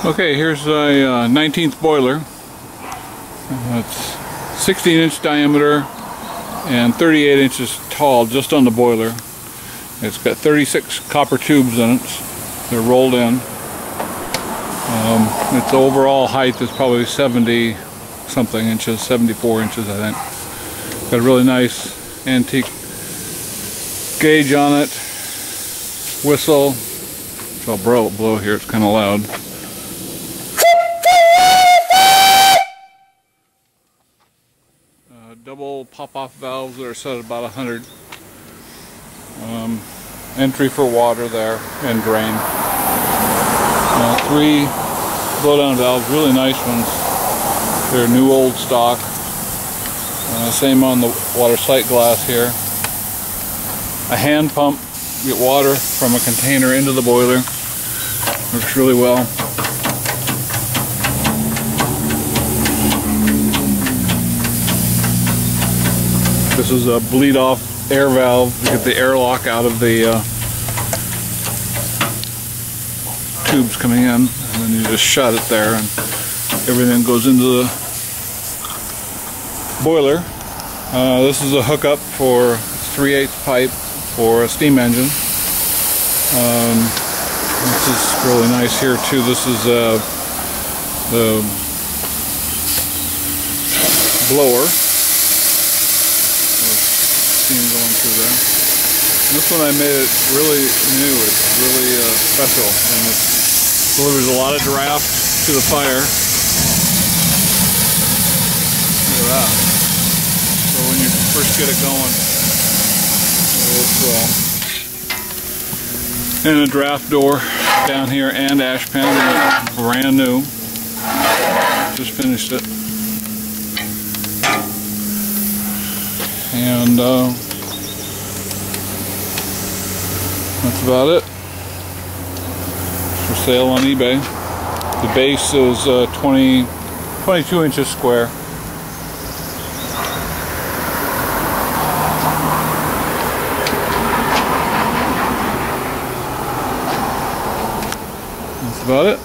Okay, here's a 19th boiler. It's 16-inch diameter and 38 inches tall, just on the boiler. It's got 36 copper tubes in it. They're rolled in. Its overall height is probably 70 something inches, 74 inches I think. Got a really nice antique gauge on it. Whistle. So I'll blow here, it's kind of loud. Double pop-off valves that are set at about 100. Entry for water there and drain. 3 blow-down valves, really nice ones. They're new old stock. Same on the water sight glass here. A hand pump, get water from a container into the boiler. Works really well. This is a bleed-off air valve to get the airlock out of the tubes coming in, and then you just shut it there and everything goes into the boiler. This is a hookup for 3/8 pipe for a steam engine. This is really nice here too. This is the blower. Steam going through there. And this one I made it really new. It's really special, and it delivers a lot of draft to the fire. Look at that. So when you first get it going, it's and a draft door down here and ash pan, brand new. Just finished it. And that's about it. It's for sale on eBay. The base is 22 inches square. That's about it.